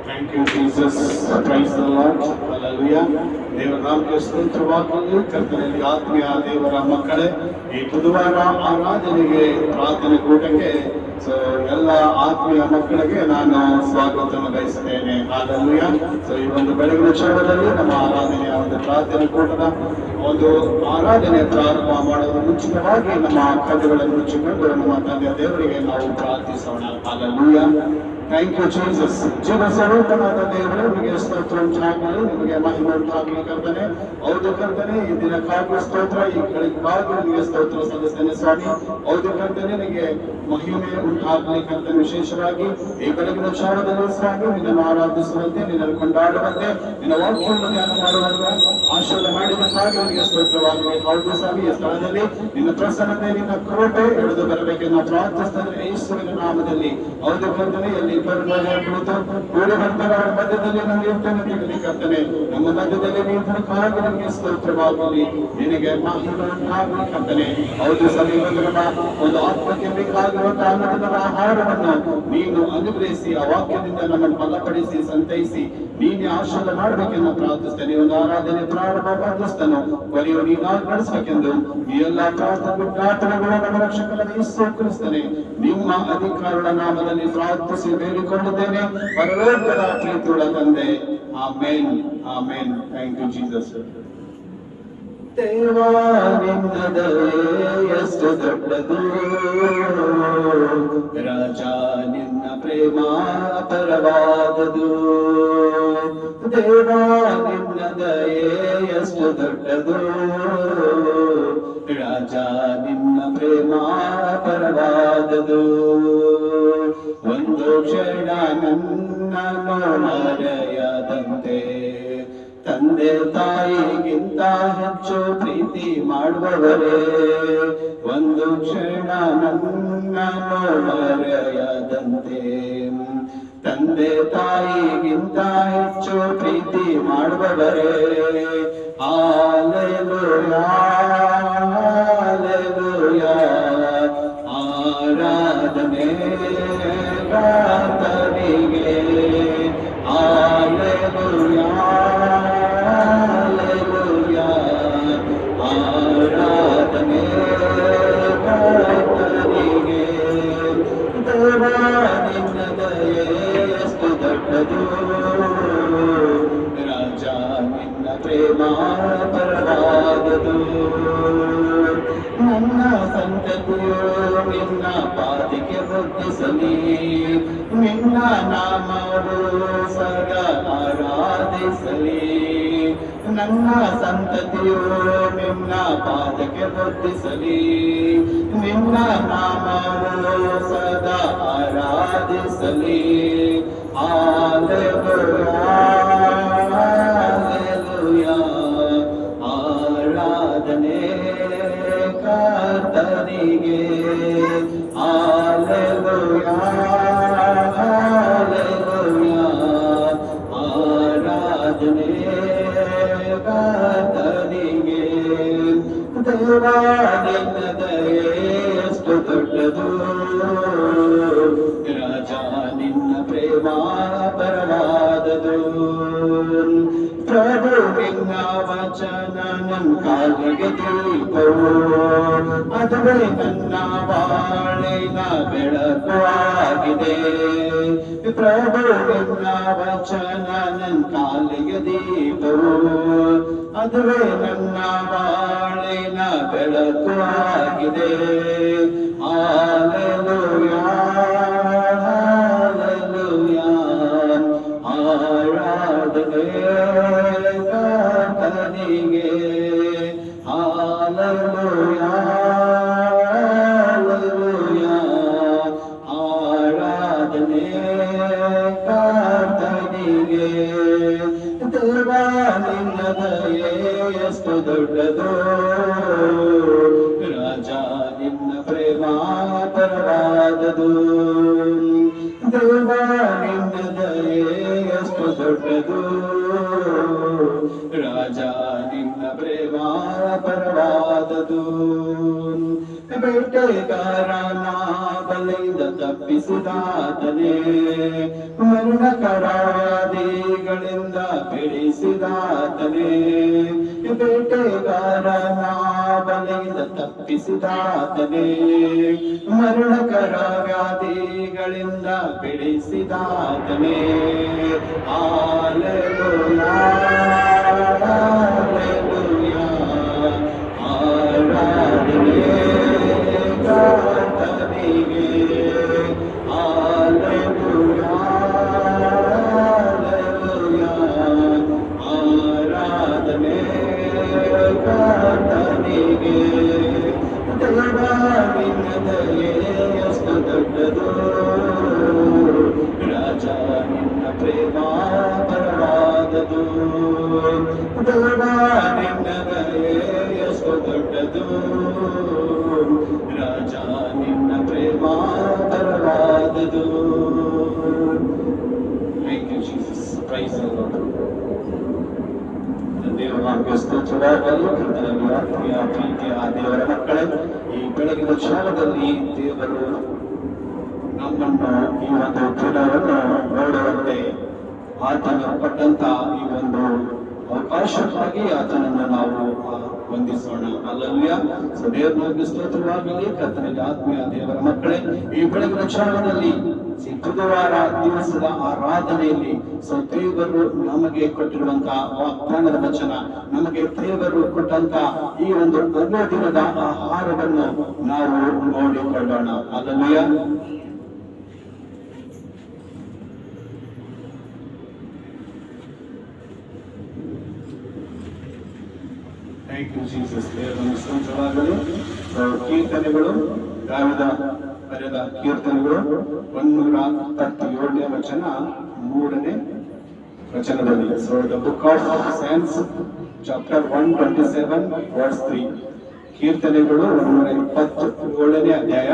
Thank you, Jesus. Praise the Lord. Hallelujah. ದೇವರ ನಾಮಕ್ಕೆ ಸ್ತೋತ್ರವಾಗಲಿ. ಕರ್ತನಲ್ಲಿ ಆತ್ಮೀಯ ದೇವರ ಮಕ್ಕಳೇ, ಈ ಬುಧವಾರ ಆರಾಧನೆಗೆ ಪ್ರಾರ್ಥನೆ ಕೂಟಕ್ಕೆ ಎಲ್ಲ ಆತ್ಮೀಯ ಮಕ್ಕಳಿಗೆ ನಾನು ಸ್ವಾಗತವನ್ನು ಬಯಸುತ್ತೇನೆ. Hallelujah. ಈ ಒಂದು ಬೆಳಗಿನ ಕ್ಷಣದಲ್ಲಿ ನಮ್ಮ ಆರಾಧನೆಯ ಒಂದು ಪ್ರಾರ್ಥನೆ ಕೂಟದ ಒಂದು ಆರಾಧನೆ ಪ್ರಾರಂಭ ಮಾಡೋದ್ರ ಮುಂಚಿತವಾಗಿ ನಮ್ಮ ಕಣ್ಣುಗಳನ್ನು ಮುಚ್ಚಿಕೊಂಡು ನಮ್ಮ ತಂದೆಯ ದೇವರಿಗೆ ನಾವು ಪ್ರಾರ್ಥಿಸೋಣ. Hallelujah. Thank you, Jesus. ಜೀವ ಸ್ವರೂಪನಾದ ದೇವರೇ, ನಿಮಗೆ ಸ್ತೋತ್ರ ಉಂಟಾಗಲಿ, ನಿಮಗೆ ಮಹಿಮೆ ಉಂಟಾಗಲಿ ಕರ್ತನೆ. ಹೌದು ಕರ್ತನೆ, ಈ ದಿನಕ್ಕಾಗಿ ಸ್ತೋತ್ರ, ಈ ಗಳಿಗಾಗಿ ನಿಮಗೆ ಸ್ತೋತ್ರ ಸಲ್ಲಿಸ್ತೇನೆ ಸ್ವಾಮಿ. ಹೌದು ಕರ್ತನೆ, ನಿಮಗೆ ಮಹಿಮೆ ಉಂಟಾಗಲಿ ಕರ್ತನೆ. ವಿಶೇಷವಾಗಿ ಈ ಬೆಳಗಿನ ಕ್ಷಣದಲ್ಲಿ ಸ್ವಾಮಿ ನಿನ್ನನ್ನು ಆರಾಧಿಸುವಂತೆ, ನಿನ್ನನ್ನು ಕೊಂಡಾಡುವಂತೆ, ನಿನ್ನ ವಾಕ್ಯವನ್ನು ಧ್ಯಾನ ಮಾಡುವಂತೆ ಆಶೀರ್ವಾದ ಮಾಡಿದಕ್ಕಾಗಿ ನಿಮಗೆ ಸ್ತೋತ್ರವಾಗಲಿ. ಹೌದು ಸ್ವಾಮಿ, ಈ ಸ್ಥಳದಲ್ಲಿ ನಿನ್ನ ಪ್ರಸನ್ನತೆ, ನಿನ್ನ ಕೃಪೆ ಎಳೆದು ಬರಬೇಕೆಂದು ಪ್ರಾರ್ಥಿಸ್ತೇನೆ ಯೇಸುವಿನ ನಾಮದಲ್ಲಿ. ಹೌದು ಕರ್ತನೆ, ಎಲ್ಲಿ ಕುಳಿತು ಕೂಡಿ ಬರ್ತಾರ ಮಧ್ಯದಲ್ಲಿ ನಮಗೆ ತೆಗೆದು ಕರ್ತನೆ, ನಮ್ಮ ಮಧ್ಯದಲ್ಲಿ ನೀಡಕ್ಕಾಗಿ ನಿಮಗೆ ಸ್ತೋತ್ರವಾಗಲಿ, ನಿನಗೆ ಮಹಿಮೆ ಉಂಟಾಗಲಿ ಕರ್ತನೆ. ಹೌದು ಸಮೀಪದ ಒಂದು ಆತ್ಮಕ್ಕೆ ಬೇಕಾಗಿರುವಂತಹ ಅನ್ನದ ಆಹಾರವನ್ನು ನೀನು ಅನುಗ್ರಹಿಸಿ, ಆ ವಾಕ್ಯದಿಂದ ನಮ್ಮನ್ನು ಬಲಪಡಿಸಿ ಸಂತೈಸಿ ನೀನೇ ಆಶೀರ್ವಾದ ಮಾಡಬೇಕೆಂದು ಪ್ರಾರ್ಥಿಸ್ತೇನೆ. ಒಂದು ಆರಾಧನೆ ಪ್ರಾರಂಭ ಪ್ರಾರ್ಥಿಸ್ತೇನೆ, ಕೊನೆಯು ನೀನಾಗಿ ನಡೆಸಬೇಕೆಂದು ಈ ಎಲ್ಲ ಪ್ರಾರ್ಥನೆಗಳು ನಮ್ಮ ರಕ್ಷಕನಾದ ಯೇಸು ಕ್ರಿಸ್ತನೇ ನಿಮ್ಮ ಅಧಿಕಾರದ ನಾಮದಲ್ಲಿ ಪ್ರಾರ್ಥಿಸಿ ಬೇಡಿಕೊಳ್ಳುತ್ತೇನೆ, ಪರಲೋಕದ ಪ್ರೀತಿಯುಳ್ಳ ತಂದೆ. Amen, amen. Thank you Jesus. ದೇವಾ ನಿನ್ನ ದಯೆ ಎಷ್ಟು ದೊಡ್ಡದು, ರಾಜ ನಿನ್ನ ಪ್ರೇಮ ಅಪರವಾದದು. ದೇವಾ ನಿನ್ನ ದಯೆ ಎಷ್ಟು ದೊಡ್ಡದು, ರಾಜ ನಿನ್ನ ಪ್ರೇಮ ಅಪರವಾದದು. ಒಂದು ಕ್ಷಣ ನನ್ನನ್ನು ಮರೆಯದಂತೆ ತಂದೆ ತಾಯಿಗಿಂತ ಹೆಚ್ಚು ಪ್ರೀತಿ ಮಾಡುವವರೇ, ಒಂದು ಕ್ಷಣ ನನ್ನನ್ನು ಮರೆಯದಂತೆ ತಂದೆ ತಾಯಿಗಿಂತ ಹೆಚ್ಚು ಪ್ರೀತಿ ಮಾಡುವವರೇ. ಹಾಲೆಲೂಯಾ, ಹಾಲೆಲೂಯಾ, ಆರಾಧನೆ ಕರ್ತನಿಗೆ. ಹಾಲೆಲೂಯಾ, ಹಾಲೆಲೂಯಾ, ಆರಾಧನೆ ಕರ್ತನಿಗೆ. ದೇವಾ ನಿನ್ನ ದಯೆ ಎಷ್ಟು ದೊಡ್ಡದು, ರಾಜ ನಿನ್ನ ಪ್ರೇಮ ಪರವಾದದು. ನನ್ನ ಸಂತತಿಯು ನಿನ್ನ ಪಾದಿಗೆ ಬುದ್ಧಿಸಲಿ, ನಿನ್ನ ನಾಮವು ಸದಾ ಆರಾಧಿಸಲಿ. ನನ್ನ ಸಂತತಿಯು ನಿನ್ನ ಪಾದಕ್ಕೆ ಬುದ್ಧಿಸಲಿ, ನಿನ್ನ ನಾಮವು ಸದಾ ಆರಾಧಿಸಲಿ. ಹಾಲೆಲೂಯಾ, ಹಾಲೆಲೂಯಾ, ಆರಾಧನೆ ಕರ್ತನಿಗೆ. ಹಾಲೆಲೂಯಾ, ಹಾಲೆಲೂಯಾ, ಆರಾಧನೆ ಕರ್ತನಿಗೆ. ದೇವಾ ನಿನ್ನ ದಯೆ ಎಷ್ಟು ದೊಡ್ಡದು, ರಾಜ ನಿನ್ನ ಪ್ರೇಮ ಪರವಾದದು. ಪ್ರಭು ನಿನ್ನ ವಚನ ನನ್ನ ಕಾಲಿಗೆ ದೀಪವು, ಅದುವೇ ನನ್ನ ಬಾಳಿನ ಬೆಳಕು ಆಗಿದೆ. ಪ್ರಭು ನಿನ್ನ ವಚನ ನನ್ನ ಕಾಲಿಗೆ ದೀಪವು, ಅದುವೇ ನನ್ನ ಬಾಳಿನ ಬೆಳಕು ಆಗಿದೆ. ಹಾಲೆಲೂಯಾ, ಹಾಲೆಲೂಯಾ, ಆರಾಧನೆ ಕರ್ತನಿಗೆ. ಹಾಲೆಲೂಯಾ, ಹಾಲೆಲೂಯಾ, ಆರಾಧನೆ ಕರ್ತನಿಗೆ. ದೇವಾ ನಿನ್ನ ದಯೆ ಎಷ್ಟು ದೊಡ್ಡದು, ರಾಜ ನಿನ್ನ ಪ್ರೇಮ ಪರವಾದದು. ದೇವಾ ನಿನ್ನ ದಯೆ ಎಷ್ಟು ದೊಡ್ಡದು, ರಾಜ ನಿನ್ನ ಪ್ರೇಮ ಪರವಾದದು. ಬೇಟೆಗಾರನ ಬಲೆಯಿಂದ ತಪ್ಪಿಸಿದಾತನೇ, ಮರಣಕರ ಬಿಡಿಸಿದಾತನೇ, ಬೇಟೆಗಾರನ ಬಲೆಯಿಂದ ತಪ್ಪಿಸಿದಾತನೇ, ಮರಣಕರ ವ್ಯಾಧಿಗಳಿಂದ ಬಿಡಿಸಿದಾತನೇ. ಹಾಲೆಲೂಯಾ ಹಾಲೆಲೂಯಾ, ಆರಾಧನೆ ಕರ್ತನಿಗೆ. ಹಾಲೆಲೂಯಾ ಹಾಲೆಲೂಯಾ, ಆರಾಧನೆ ಕರ್ತನಿಗೆ. ದೇವ ನಿನ್ನ ದಯೆ ಎಷ್ಟು ದೊಡ್ಡದು, ರಾಜ ನಿನ್ನ ಪ್ರೇಮ ಪರವಾದದು. ದೇವ ನಿನ್ನ ದಯೆ ಎಷ್ಟು ದೊಡ್ಡದು, ರಾಜ ನಿನ್ನ ಪ್ರೇಮ ಪರವಾದದು. Thank you, Jesus. Praise the Lord. ದೇವರ ನಾಮಕ್ಕೆ ಸ್ತೋತ್ರವಾಗಲಿ. ಕರ್ತನಲ್ಲಿ ಆತ್ಮೀಯ ಪ್ರೀತಿಯ ದೇವರ ಮಕ್ಕಳೇ, ಈ ಬೆಳಗಿನ ಕ್ಷಣದಲ್ಲಿ ದೇವರು ನಮ್ಮನ್ನು ಈ ಒಂದು ದಿನವನ್ನು ನೋಡುವಂತೆ ಆತನು ಕೊಟ್ಟಂತ ಈ ಒಂದು ಅವಕಾಶಕ್ಕಾಗಿ ಆತನನ್ನು ನಾವು ವಂದಿಸೋಣ. ಹಲ್ಲೆಲೂಯಾ. ದೇವರಿಗೆ ಸ್ತೋತ್ರವಾಗಲಿ. ಕರ್ತನಲ್ಲಿ ಆತ್ಮೀಯ ದೇವರ ಮಕ್ಕಳೇ, ಈ ಬೆಳಗಿನ ಕ್ಷಣದಲ್ಲಿ ಬುಧವಾರ ದಿವಸದ ಆರಾಧನೆಯಲ್ಲಿ ದೇವರು ನಮಗೆ ಕೊಟ್ಟಿರುವಂತಹ ವಾಗ್ದಾನದ ವಚನ, ನಮಗೆ ದೇವರು ಕೊಟ್ಟಂತ ಈ ಒಂದು ದಿನದ ಆಹಾರವನ್ನು ನಾವು ನೋಡಿಕೊಳ್ಳೋಣ. ಹಲ್ಲೆಲೂಯಾ. Thank you, Jesus. ದೇವರನ್ನು ಸ್ತೋತ್ರವಾಗಲಿ. ಕೀರ್ತನೆಗಳು, ದಾವಿದ ಬರೆದ ಕೀರ್ತನೆಗಳು 137ನೇ ವಚನ 3ನೇ ವಚನದಲ್ಲಿ. So the book of Psalms chapter 127 verse 3. ಕೀರ್ತನೆಗಳು 127ನೇ ಅಧ್ಯಾಯ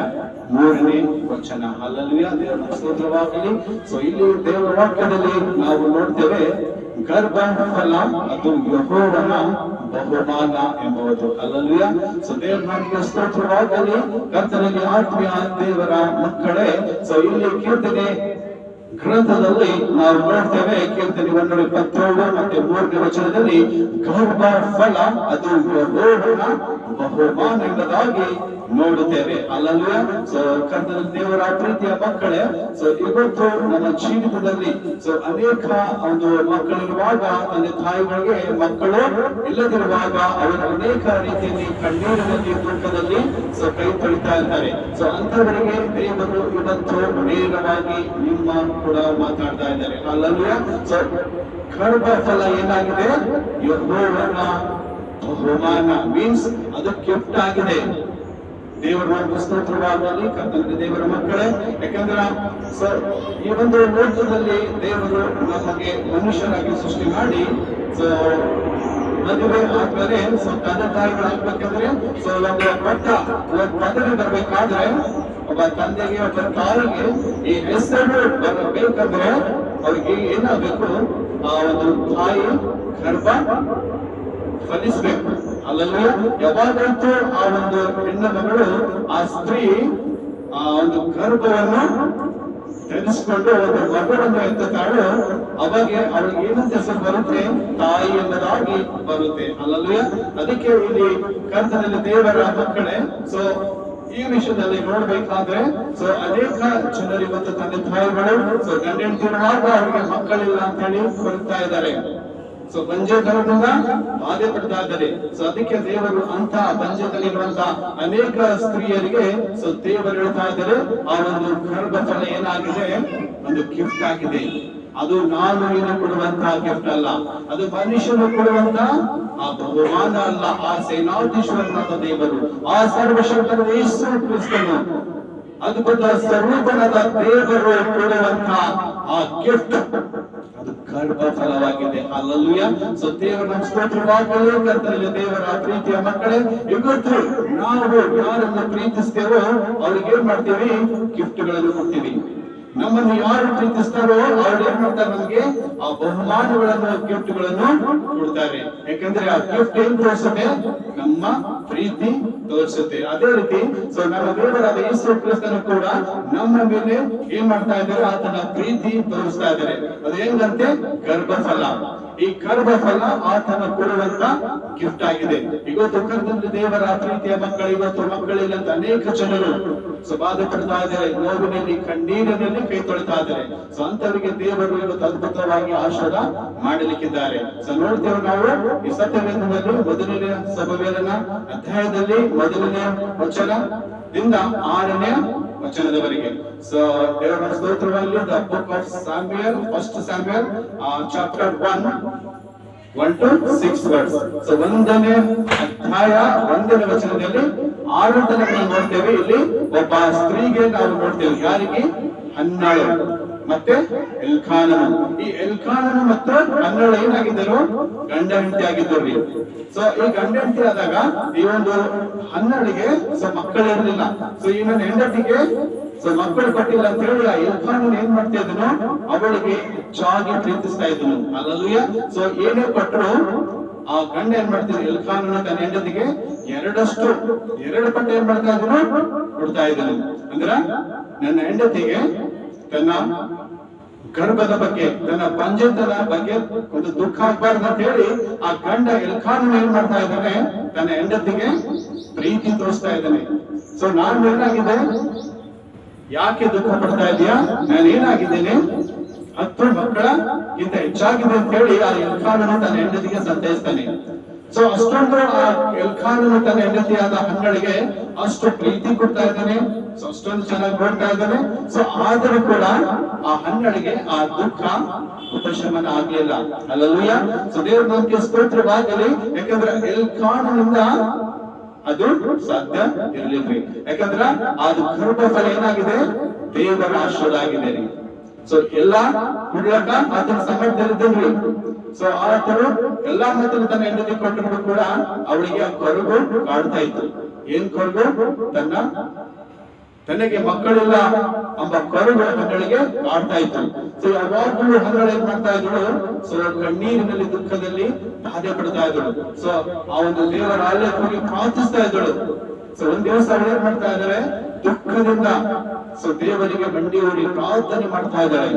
3ನೇ ವಚನ. ಹಲ್ಲೆಲೂಯಾ. ದೇವರ ಸ್ತೋತ್ರವಾಗಲಿ. ಸೊ ಇಲ್ಲಿ ದೇವರ ವಾಕ್ಯದಲ್ಲಿ ನಾವು ನೋಡ್ತೇವೆ, ಗರ್ಭ ಫಲ ಅದು ಯೆಹೋವನ ಬಹುಮಾನ ಎಂಬುದು. ಹಲ್ಲೆಲೂಯಾ. ಸೊ ದೇವರ ನಾಮಕ್ಕೆ ಸ್ತೋತ್ರವಾಗಲಿ. ಕರ್ತನಲ್ಲಿ ಆತ್ಮೀಯ ದೇವರ ಮಕ್ಕಳೇ, ಸೊ ಇಲ್ಲಿ ಕೀರ್ತನೆ ಗ್ರಂಥದಲ್ಲಿ ನಾವು ನೋಡ್ತೇವೆ, ಕೀರ್ತನೆ 127 ಮತ್ತೆ 3ನೇ ವಚನದಲ್ಲಿ ಗರ್ಭ ಫಲ ಅದು ಯೆಹೋವನ ಬಹುಮಾನ ಎಂಬುದಾಗಿ ನೋಡುತ್ತೇವೆ. ಹಲ್ಲೆಲೂಯಾ. ಸೊ ಕರ್ತನ ದೇವರ ಪ್ರೀತಿಯ ಮಕ್ಕಳೇ, ಸೊ ಇವತ್ತು ನಮ್ಮ ಜೀವಿತದಲ್ಲಿ ಅನೇಕ ಒಂದು ಮಕ್ಕಳಿರುವಾಗ, ತಂದೆ ತಾಯಿಗಳಿಗೆ ಮಕ್ಕಳು ಇಲ್ಲದಿರುವಾಗ ಅವರು ಅನೇಕ ರೀತಿಯಲ್ಲಿ ಕಣ್ಣೀರಿನಲ್ಲಿ ದುಃಖದಲ್ಲಿ ಕೈ ತೊಳಿತಾ ಇರ್ತಾರೆ. ಸೊ ಅಂತವರಿಗೆ ದೇವರು ಇವತ್ತು ನೇರವಾಗಿ ನಿಮ್ಮ ಕೂಡ ಮಾತಾಡ್ತಾ ಇದ್ದಾರೆ. ಹಲ್ಲೆಲೂಯಾ. ಸೊ ಗರ್ಭ ಫಲ ಏನಾಗಿದೆ? ಯೆಹೋವನ ಬಹುಮಾನ ಮೀನ್ಸ್ ಅದು ಗಿಫ್ಟ್ ಆಗಿದೆ. ದೇವರ ಸ್ತೋತ್ರವಾಗಲಿ. ಕರ್ತನ ದೇವರ ಮಕ್ಕಳೇ, ಯಾಕಂದ್ರೆ ಈ ಒಂದು ಲೋಕದಲ್ಲಿ ದೇವರು ನಮಗೆ ಮನುಷ್ಯರಾಗಿ ಸೃಷ್ಟಿ ಮಾಡಿ ಮದುವೆ ಆದ್ಮೇಲೆ ತಂದೆ ತಾಯಿಗಳಾಗ್ಬೇಕಂದ್ರೆ ಒಂದು ಪದವಿ ಬರ್ಬೇಕಾದ್ರೆ ಒಬ್ಬ ತಂದೆಗೆ ಒಬ್ಬ ತಾಯಿಗೆ ಈ ಹೆಸರು ಬರಬೇಕಂದ್ರೆ ಅವ್ರಿಗೆ ಏನಾಗಬೇಕು? ಆ ಒಂದು ತಾಯಿ ಗರ್ಭ ಫಲಿಸ್ಬೇಕು. ಅಲ್ಲಲ್ಲಿ ಯಾವಾಗಂತೂ ಆ ಒಂದು ಹೆಣ್ಣು ಮಗಳು, ಆ ಸ್ತ್ರೀ ಆ ಒಂದು ಗರ್ಭವನ್ನು ಧರಿಸಿಕೊಂಡು ಒಂದು ಮಗುವನ್ನು ಎತ್ತುತ್ತಾಳು, ಅವಾಗ ಅವಳಿಗೆ ಏನಂತ ಹೆಸರು ಬರುತ್ತೆ? ತಾಯಿ ಎಂಬುದಾಗಿ ಬರುತ್ತೆ. ಅಲ್ಲಲ್ಲಿ ಅದಕ್ಕೆ ಇಲ್ಲಿ ಕರ್ತನಲ್ಲಿ ದೇವರ ಮಕ್ಕಳೇ, ಈ ವಿಷಯದಲ್ಲಿ ನೋಡ್ಬೇಕಾದ್ರೆ ಅನೇಕ ಜನರು ಇವತ್ತು ತಂದೆ ತಾಯಿಗಳು ಗಂಡ ಹೆಂಡತಿರುವಾಗ ಅವರಿಗೆ ಮಕ್ಕಳಿಲ್ಲ ಅಂತ ಹೇಳಿ ಬರುತ್ತಾ ಇದ್ದಾರೆ. ಬಂಜೆತನದಿಂದ ಬಾಧೆ ಪಡ್ತಾ ಇದ್ದಾರೆ. ಅದಕ್ಕೆ ದೇವರು ಅಂತ ಬಂಜೆತನಲ್ಲಿರುವಂತಹ ಅನೇಕ ಸ್ತ್ರೀಯರಿಗೆ ದೇವರು ಹೇಳ್ತಾ ಇದ್ದಾರೆ, ಆ ಒಂದು ಗರ್ಭಫಲ ಏನಾಗಿದೆ? ಒಂದು ಗಿಫ್ಟ್ ಆಗಿದೆ. ಅದು ನಾನು ನೀನು ಕೊಡುವಂತಹ ಗಿಫ್ಟ್ ಅಲ್ಲ, ಅದು ಮನುಷ್ಯನು ಕೊಡುವಂತ ಆ ಬಹುಮಾನ ಅಲ್ಲ. ಆ ಸೇನಾಧೀಶ್ವರನಾದ ದೇವರು, ಆ ಸರ್ವಶಕ್ತನ ಯೇಸು ಕ್ರಿಸ್ತನು, ಅದ್ಭುತ ಸ್ವರೂಪನಾದ ದೇವರು ಕೊಡುವಂತಹ ಆ ಗಿಫ್ಟ್ ಅದು ಗರ್ಭ ಫಲವಾಗಿದೆ. ಹಲ್ಲೆಲೂಯಾ. ದೇವರ ಸ್ತೋತ್ರವಾಗಲಿ. ಕರ್ತನಲ್ಲಿ ದೇವರ ಪ್ರೀತಿಯ ಮಕ್ಕಳೇ, ಇವತ್ತು ನಾವು ಯಾರನ್ನು ಪ್ರೀತಿಸ್ತೇವೋ ಅವ್ರಿಗೆ ಏನ್ ಮಾಡ್ತೀವಿ? ಗಿಫ್ಟ್ ಗಳನ್ನು ಕೊಡ್ತೀವಿ. ನಮ್ಮನ್ನು ಯಾರು ಪ್ರೀತಿಸ್ತಾರೋ ಅವ್ರು ಏನ್ ಮಾಡ್ತಾರೆ, ನಮ್ಗೆ ಆ ಬಹುಮಾನಗಳನ್ನು, ಗಿಫ್ಟ್ಗಳನ್ನು ಕೊಡ್ತಾರೆ. ಯಾಕಂದ್ರೆ ಆ ಗಿಫ್ಟ್ ಏನ್ ತೋರಿಸುತ್ತೆ, ನಮ್ಮ ಪ್ರೀತಿ ತೋರಿಸುತ್ತೆ. ಅದೇ ರೀತಿ ನಮ್ಮ ದೇವರಾದ ಯೇಸು ಕ್ರಿಸ್ತನು ಕೂಡ ನಮ್ಮ ಮೇಲೆ ಏನ್ ಮಾಡ್ತಾ ಇದ್ದಾರೆ, ಆತನ ಪ್ರೀತಿ ತೋರಿಸ್ತಾ ಇದ್ದಾರೆ. ಅದು ಹೆಂಗಂತೆ, ಗರ್ಭಫಲ. ಈ ಗರ್ಭಫಲ ಆತನ ಕೊಡುವಂತ ಗಿಫ್ಟ್ ಆಗಿದೆ. ಇವತ್ತು ಕರ್ತನಲ್ಲಿ ದೇವರ ಪ್ರೀತಿಯ ಮಕ್ಕಳು, ಇವತ್ತು ಮಕ್ಕಳಿಲ್ಲಂತ ಅನೇಕ ಜನರು ಬಾಧೆ ಪಡ್ತಾ ಇದ್ದಾರೆ, ನೋವಿನಲ್ಲಿ, ಕಣ್ಣೀರಿನಲ್ಲಿ ಕೈ ತೊಳಿತಾ ಇದ್ದಾರೆ. ಅಂತವರಿಗೆ ದೇವರು ಇವತ್ತು ಅದ್ಭುತವಾಗಿ ಆಶೀರ್ವಾದ ಮಾಡಲಿಕ್ಕಿದ್ದಾರೆ. ನೋಡ್ತೇವೆ ನಾವು ಈ ಸತ್ಯವೇದದಲ್ಲಿ ಮೊದಲನೇ ಸಭಾವೇದನ ಅಧ್ಯಾಯದಲ್ಲಿ 1ನೇ ವಚನದಿಂದ 6ನೇ ವಚನದವರೆಗೆ. ದೇವರ ಸ್ತೋತ್ರದಲ್ಲಿ the book of Samuel, first Samuel chapter 1 to 6 verse. 1ನೇ ಅಧ್ಯಾಯ 1ನೇ ವಚನದಲ್ಲಿ 6 ತನಕ ನಾವು ನೋಡ್ತೇವೆ. ಇಲ್ಲಿ ಒಬ್ಬ ಸ್ತ್ರೀಗೆ ನಾವು ನೋಡ್ತೇವೆ. ಯಾರಿಗೆ? ಹನ್ನಾಳು ಮತ್ತೆ ಎಲ್ಕಾನನು. ಈ ಎಲ್ಕಾನನು ಮತ್ತು ಹನ್ನಾಳು ಏನಾಗಿದ್ದರು? ಗಂಡ ಹೆಂಡತಿ ಆಗಿದ್ದರು. ಈ ಗಂಡ ಹೆಂಡತಿ ಆದಾಗ ಈ ಒಂದು ಹನ್ನಾಳಿಗೆ ಮಕ್ಕಳಿರಲಿಲ್ಲ. ಈ ನನ್ನ ಹೆಂಡತಿಗೆ ಮಕ್ಕಳು ಕೊಟ್ಟಿಲ್ಲ ಅಂತ ಹೇಳಿ ಆ ಎಲ್ಕಾನನ್ ಏನ್ ಮಾಡ್ತಾ ಇದ್ದನು, ಅವಳಿಗೆ ಹೆಚ್ಚಾಗಿ ಪ್ರೀತಿಸ್ತಾ ಇದ್ದನು. ಅಲ್ಲೂಯ. ಏನೇ ಕೊಟ್ಟರು ಆ ಗಂಡ ಏನ್ ಮಾಡ್ತಿದ್ರು, ಎಲ್ಕಾನನು ತನ್ನ ಹೆಂಡತಿಗೆ ಎರಡು ಪಟ್ಟ ಏನ್ ಮಾಡ್ತಾ ಇದ್ದನು, ಕೊಡ್ತಾ ಇದ್ದನು. ಅಂದ್ರ ನನ್ನ ಹೆಂಡತಿಗೆ ತನ್ನ ಗರ್ಭದ ಬಗ್ಗೆ, ತನ್ನ ಪಂಜತನ ಬಗ್ಗೆ ಒಂದು ದುಃಖ ಆಗ್ಬಾರ್ದು ಅಂತ ಹೇಳಿ ಆ ಗಂಡ ಎಲ್ಕಾನನು ಏನ್ ಮಾಡ್ತಾ ಇದ್ದಾನೆ, ತನ್ನ ಹೆಂಡತಿಗೆ ಪ್ರೀತಿ ತೋರಿಸ್ತಾ ಇದ್ದಾನೆ. ನಾನು ಏನಾಗಿದೆ, ಯಾಕೆ ದುಃಖ ಪಡ್ತಾ ಇದೀಯಾ, ನಾನು ಏನಾಗಿದ್ದೇನೆ, 10 ಮಕ್ಕಳಕ್ಕಿಂತ ಹೆಚ್ಚಾಗಿದೆ ಅಂತ ಹೇಳಿ ಆ ಎಲ್ಕಾನನು ತನ್ನ ಹೆಂಡತಿಗೆ ಸಂತೈಸ್ತಾನೆ. ಅಷ್ಟೊಂದು ಆ ಎಲ್ಕಾನನು ತನ್ನ ಹೆಂಡತಿಯಾದ ಹನ್ನಳಿಗೆ ಅಷ್ಟು ಪ್ರೀತಿ ಕೊಡ್ತಾ ಇದ್ದಾನೆ, ಅಷ್ಟೊಂದು ಚೆನ್ನಾಗಿ ನೋಡ್ತಾ ಇದ್ದಾನೆ. ಆದರೂ ಕೂಡ ಆ ಹನ್ನಳಿಗೆ ಆ ದುಃಖ ಉಪಶಮನ ಆಗ್ಲಿಲ್ಲ. ಅಲ್ಲೂಯ. ದೇವ್ರ ನಮ್ಗೆ ಸ್ತೋತ್ರವಾಗಲಿ. ಯಾಕಂದ್ರೆ ಎಲ್ಕಾನನಿಂದ ಅದು ಸಾಧ್ಯ ಇರ್ಲಿಲ್ರಿ. ಯಾಕಂದ್ರ ಅದು ಗರ್ಭಫಲ ಏನಾಗಿದೆ, ದೇವರ ಆಶೀರ್ವಾದ ಆಗಿದೆ ರೀ. ಎಲ್ಲಾ ಕುಡಿಯಕ ಆತನ ಸಾಮರ್ಥ್ಯದಲ್ಲಿದ್ದೇನ್ರಿ. ಆತನು ಎಲ್ಲಾ ಮಾತನ್ನು ತನ್ನ ಹೆಂಡತಿ ಕೊಟ್ಟರು ಕೂಡ ಅವಳಿಗೆ ಆ ಕೊರಗು ಕಾಡ್ತಾ ಇತ್ತು. ಏನ್ ಕೊರಗು? ತನಗೆ ಮಕ್ಕಳಿಲ್ಲ ಎಂಬ ಕೊರಗು ಹನ್ನಳಿಗೆ ಕಾಡ್ತಾ ಇತ್ತು. ಯಾವಾಗಲೂ ಹನ್ನಳು ಏನ್ ಮಾಡ್ತಾ ಇದ್ರು, ಕಣ್ಣೀರಿನಲ್ಲಿ, ದುಃಖದಲ್ಲಿ ಬಾಧೆ ಪಡ್ತಾ ಇದ್ದಳು. ಆ ಒಂದು ದೇವರ ಆಲಯಕ್ಕೆ ಪ್ರಾರ್ಥಿಸ್ತಾ ಇದ್ದಳು. ಒಂದ್ ದಿವಸ ಅವಳು ಏನ್ ಮಾಡ್ತಾ ಇದ್ದಾರೆ, ದುಃಖದಿಂದ ದೇವರಿಗೆ ಮಂಡಿ ಓಡಿ ಪ್ರಾರ್ಥನೆ ಮಾಡ್ತಾ ಇದ್ದಾಳೆ.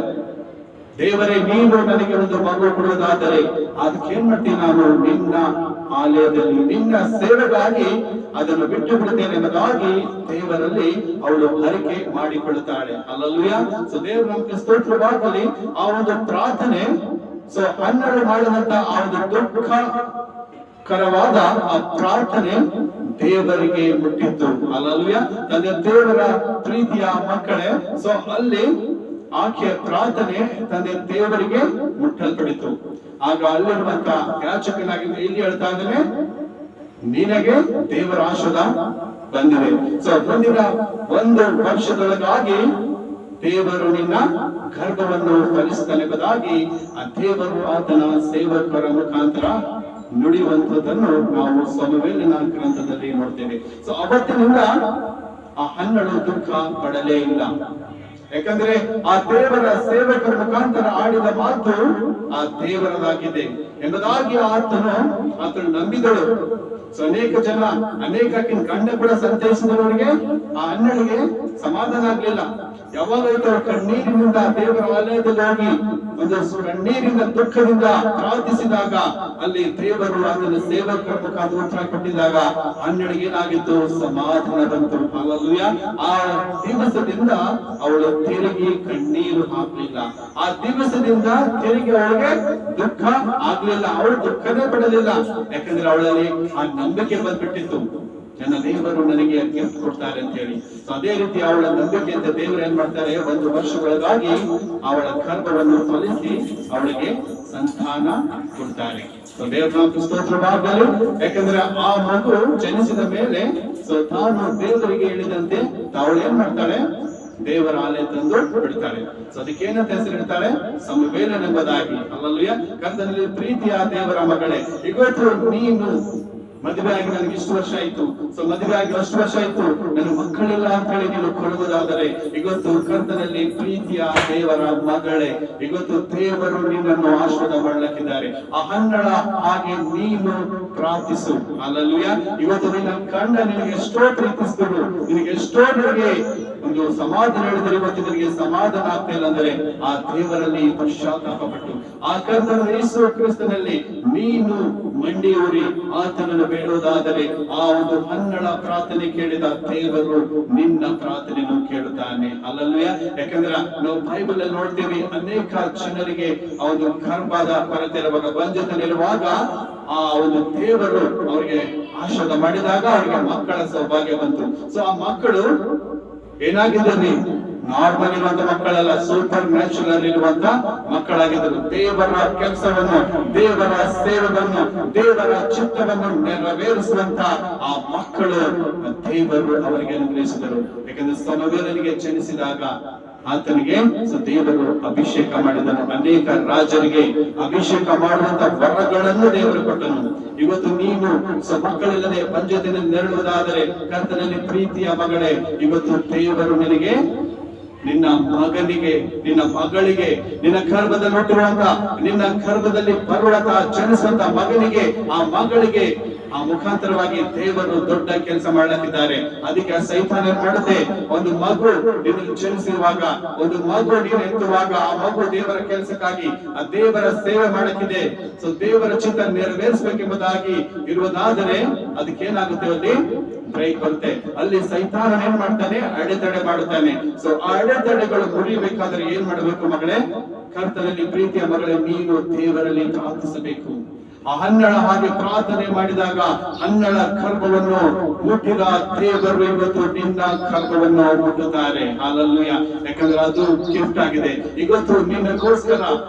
ದೇವರೇ, ನೀನು ನನಗೆ ಒಂದು ಮಗು ಕೊಡುವುದಾದರೆ ಅದಕ್ಕೆ ಏನ್ ಮಾಡ್ತೀನಿ, ನಾನು ನಿನ್ನ ಆಲಯದಲ್ಲಿ ನಿನ್ನ ಸೇವೆಗಾಗಿ ಅದನ್ನು ಬಿಟ್ಟು ಬಿಡುತ್ತೇನೆ ಎಂಬುದಾಗಿ ದೇವರಲ್ಲಿ ಅವಳು ಹರಕೆ ಮಾಡಿಕೊಳ್ಳುತ್ತಾಳೆ. ಅಲ್ಲೂಯ. ದೇವರು ನಮ್ಗೆ ಸ್ತೋತ್ರವಾಗಲಿ. ಆ ಒಂದು ಪ್ರಾರ್ಥನೆ ಹನ್ನಳು ಮಾಡಿದಂತ ಆ ಒಂದು ದುಃಖಕರವಾದ ಆ ಪ್ರಾರ್ಥನೆ ದೇವರಿಗೆ ಮುಟ್ಟಿತ್ತು. ಅಲ್ಲೂಯ. ತನ್ನ ದೇವರ ಪ್ರೀತಿಯ ಮಕ್ಕಳೇ, ಅಲ್ಲಿ ಆಕೆಯ ಪ್ರಾರ್ಥನೆ ತಂದೆ ದೇವರಿಗೆ ಮುಟ್ಟಲ್ಪಡಿತು. ಆಗ ಅಲ್ಲಿರುವಂತ ಯಾಚಕನಾಗಿ ಇಲ್ಲಿ ಹೇಳ್ತಾ ಇದ್ದಾನೆ, ನಿನಗೆ ದೇವರ ಆಶೀರ್ವಾದ ಬಂದಿದೆ. ಮುಂದಿನ 1 ವರ್ಷದೊಳಗಾಗಿ ದೇವರು ನಿನ್ನ ಗರ್ಭವನ್ನು ಫಲಿಸುತ್ತಾನೆಂಬುದಾಗಿ ಆ ದೇವರು ಆತನ ಸೇವಕರ ಮುಖಾಂತರ ನುಡಿಯುವಂತದನ್ನು ನಾವು ಸಮವೇಲಿನ ಗ್ರಂಥದಲ್ಲಿ ನೋಡ್ತೇವೆ. ಅವತ್ತಿನಿಂದ ಆ ಹನ್ನಳು ದುಃಖ ಪಡಲೇ ಇಲ್ಲ. ಯಾಕಂದ್ರೆ ಆ ದೇವರ ಸೇವಕರ ಮುಖಾಂತರ ಆಡಿದ ಮಾತು ಆ ದೇವರದಾಗಿದೆ ಎಂಬುದಾಗಿ ಆತನು ನಂಬಿದಳು. ಅನೇಕ ಜನ, ಅನೇಕ ಗಂಡ ಕೂಡ ಸಂತೈಸಿದವರಿಗೆ ಆ ಹನ್ನಳಿಗೆ ಸಮಾಧಾನ ಆಗ್ಲಿಲ್ಲ. ಯಾವಾಗೈತೆ ಕಣ್ಣೀರಿನಿಂದ ದೇವರ ಆಲಯದಲ್ಲಿ ಹೋಗಿ ಒಂದು ಕಣ್ಣೀರಿನ ದುಃಖದಿಂದ ಪ್ರಾರ್ಥಿಸಿದಾಗ ಅಲ್ಲಿ ದೇವರು ಅದನ್ನು ಸೇವಕರ ಮುಖಾಂತರ ಉತ್ತರ ಕೊಟ್ಟಿದಾಗ ಹನ್ನಳಿಗೆ ಏನಾಗಿತ್ತು, ಸಮಾಧಾನ ಬಂತು. ಅಲ್ಲೂಯ. ಆ ದಿವಸದಿಂದ ಅವಳು ತಿರುಗಿ ಕಣ್ಣೀರು ಹಾಕ್ಲಿಲ್ಲ. ಆ ದಿವಸದಿಂದ ತಿರುಗಿ ಅವಳಿಗೆ ದುಃಖ ಆಗ್ಲಿಲ್ಲ. ಅವಳು ದುಃಖನೇ ಪಡಲಿಲ್ಲ. ಯಾಕಂದ್ರೆ ಅವಳಲ್ಲಿ ಆ ನಂಬಿಕೆ ಬಂದ್ಬಿಟ್ಟಿತ್ತು, ನನ್ನ ದೇವರು ನನಗೆ ಗಿಫ್ಟ್ ಕೊಡ್ತಾರೆ ಅಂತ ಹೇಳಿ. ಅದೇ ರೀತಿ ಅವಳ ನಂಬಿಕೆ ಅಂತ ದೇವರು ಏನ್ ಮಾಡ್ತಾರೆ, 1 ವರ್ಷಗಳಾಗಿ ಅವಳ ಗರ್ಭವನ್ನು ಫಲಿಸಿ ಅವಳಿಗೆ ಸಂತಾನ ಕೊಡ್ತಾರೆ. ದೇವರ ಸ್ತೋತ್ರವಾಗಲಿ. ಯಾಕಂದ್ರೆ ಆ ಮಗು ಜನಿಸಿದ ಮೇಲೆ ತಾನು ದೇವರಿಗೆ ಹೇಳಿದಂತೆ ಅವಳು ಏನ್ ಮಾಡ್ತಾಳೆ, ದೇವರ ಆಲಯ ತಂದು ಬಿಡ್ತಾಳೆ. ಅದಕ್ಕೇನಂತ ಹೆಸರಿಡ್ತಾಳೆ, ಸಮವೇಲನೆಂಬುದಾಗಿ. ಅಲ್ಲಲ್ವೇ. ಕರ್ತನಲ್ಲಿ ಪ್ರೀತಿಯ ದೇವರ ಮಗಳೇ, ಇವತ್ತು ನೀನು ಮದುವೆ ಆಗಿ ನನಗೆ ಇಷ್ಟು ವರ್ಷ ಆಯ್ತು, ಸೊ ಮದುವೆ ಆಗಿ ಅಷ್ಟು ವರ್ಷ ಆಯ್ತು, ನನ್ನ ಮಕ್ಕಳಿಲ್ಲ ಅಂತ ಹೇಳಿ ನೀನು ಕೊಡುವುದಾದರೆ, ಇವತ್ತು ಕರ್ತನಲ್ಲಿ ಪ್ರೀತಿಯ ದೇವರ ಮಗಳೇ, ಇವತ್ತು ದೇವರು ನಿನ್ನನ್ನು ಆಶೀರ್ವಾದ ಮಾಡಲಿಕ್ಕಿದ್ದಾರೆ. ಆ ಹನ್ನಳ ಹಾಗೆ ನೀನು ಪ್ರಾರ್ಥಿಸು. ಹಲ್ಲೆಲೂಯಾ. ಇವತ್ತು ನಿನ್ನ ಗಂಡ ನಿನಗೆ ಎಷ್ಟೋ ಪ್ರೀತಿಸಿದ್ರು, ನಿನಗೆ ಎಷ್ಟೋ ನಿನಗೆ ಒಂದು ಸಮಾಧಾನ ಹೇಳಿದರೆ ಇವತ್ತು ನಿನಗೆ ಸಮಾಧಾನ ಆಗ್ತಾ ಇಲ್ಲ ಅಂದರೆ ಆ ದೇವರಲ್ಲಿ ಪಶ್ಚಾತ್ತಾಪ ಪಟ್ಟು ಆ ಕರ್ತನ ಯೇಸು ಕ್ರಿಸ್ತನಲ್ಲಿ ನೀನು ಮಂಡಿಯೂರಿ ಆತನನ್ನು ಬೇಡುವುದಾದರೆ ಆ ಒಂದು ಹನ್ನಳ ಪ್ರಾರ್ಥನೆ ಕೇಳಿದ ದೇವರು ನಿನ್ನ ಪ್ರಾರ್ಥನೆಯನ್ನು ಕೇಳುತ್ತಾನೆ. ಹಲ್ಲೆಲೂಯಾ. ಯಾಕಂದ್ರೆ ನಾವು ಬೈಬಲ್ ಅಲ್ಲಿ ನೋಡ್ತೀವಿ, ಅನೇಕ ಜನರಿಗೆ ಆ ಒಂದು ಗರ್ಭದ ಕೊರತೆ ಇರುವಾಗ, ಬಂಜತನ ಇರುವಾಗ ಆ ಒಂದು ದೇವರು ಅವರಿಗೆ ಆಶೀರ್ವಾದ ಮಾಡಿದಾಗ ಅವರಿಗೆ ಮಕ್ಕಳ ಸೌಭಾಗ್ಯ ಬಂತು. ಸೊ ಆ ಮಕ್ಕಳು ಏನಾಗಿದ್ದಾರೆ? ನಾರ್ಮಲ್ ಇರುವಂತ ಮಕ್ಕಳಲ್ಲ, ಸೂಪರ್ ನ್ಯಾಚುರಲ್ ಇರುವಂತ ಮಕ್ಕಳಾಗಿದ್ದರು. ದೇವರ ಕೆಲಸವನ್ನು, ದೇವರ ಸೇವೆಯನ್ನು, ದೇವರ ಚಿತ್ತವನ್ನು ನೆರವೇರಿಸುವಂತ ಆ ಮಕ್ಕಳು ದೇವರು ಅವರಿಗೆ ಅನುಗ್ರಹಿಸಿದರು. ಯಾಕಂದ್ರೆ ಸಮುವೇಲನಿಗೆ ಜನಿಸಿದಾಗ ಆತನಿಗೆ ದೇವರು ಅಭಿಷೇಕ ಮಾಡಿದನು. ಅನೇಕ ರಾಜರಿಗೆ ಅಭಿಷೇಕ ಮಾಡುವಂತ ವರಗಳನ್ನು ದೇವರು ಕೊಟ್ಟನು. ಇವತ್ತು ನೀನು ಮಕ್ಕಳಿಲ್ಲದೆ ಪಂಚದಿಂದ ನೆರಳುವುದಾದರೆ ಕರ್ತನಲ್ಲಿ ಪ್ರೀತಿಯ ಮಗಳೇ, ಇವತ್ತು ದೇವರು ನಿನಗೆ, ನಿನ್ನ ಮಗನಿಗೆ, ನಿನ್ನ ಮಗಳಿಗೆ, ನಿನ್ನ ಗರ್ಭದಲ್ಲಿ ಹುಟ್ಟುವಂತ, ನಿನ್ನ ಗರ್ಭದಲ್ಲಿ ಬರುವಂತ ಜನಿಸುವಂತ ಮಗನಿಗೆ, ಆ ಮಗಳಿಗೆ ಆ ಮುಖಾಂತರವಾಗಿ ದೇವರು ದೊಡ್ಡ ಕೆಲಸ ಮಾಡಲಿದ್ದಾರೆ. ಅದಕ್ಕೆ ಸೈತಾನ ಮಾಡುತ್ತೆ, ಒಂದು ಮಗು ನಿನ್ನ ಜನಿಸಿರುವಾಗ, ಒಂದು ಮಗು ನೀನು ಎತ್ತುವಾಗ ಆ ಮಗು ದೇವರ ಕೆಲಸಕ್ಕಾಗಿ ಆ ದೇವರ ಸೇವೆ ಮಾಡಕ್ಕಿದೆ, ಸೊ ದೇವರ ಚಿತ್ತ ನೆರವೇರಿಸಬೇಕೆಂಬುದಾಗಿ ಇರುವುದಾದರೆ ಅದಕ್ಕೇನಾಗುತ್ತೆ? ಅಲ್ಲಿ ಬ್ರೇಕ್ ಬರುತ್ತೆ. ಅಲ್ಲಿ ಸೈತಾನ ಏನ್ ಮಾಡ್ತಾನೆ? ಅಡೆತಡೆ ಮಾಡುತ್ತಾನೆ. ಸೊ ಆ ಅಡೆತಡೆಗಳು ಮುರಿಬೇಕಾದ್ರೆ ಏನ್ ಮಾಡಬೇಕು ಮಗಳೇ? ಕರ್ತನಲ್ಲಿ ಪ್ರೀತಿಯ ಮಗಳೇ, ನೀನು ದೇವರಲ್ಲಿ ಪ್ರಾರ್ಥಿಸಬೇಕು. ಆ ಹನ್ನಳ ಹಾಗೆ ಪ್ರಾರ್ಥನೆ ಮಾಡಿದಾಗ ಹನ್ನಳ ಗರ್ಭವನ್ನು ಮುಟ್ಟಿದ ದೇವರು ಇವತ್ತು ನಿನ್ನ ಗರ್ಭವನ್ನು ಮುಟ್ಟುತ್ತಾರೆ. ಹಲ್ಲೆಲೂಯಾ. ಯಾಕಂದ್ರೆ ಅದು ಗಿಫ್ಟ್ ಆಗಿದೆ. ಇವತ್ತು ನಿನ್ನಗೋಸ್ಕರ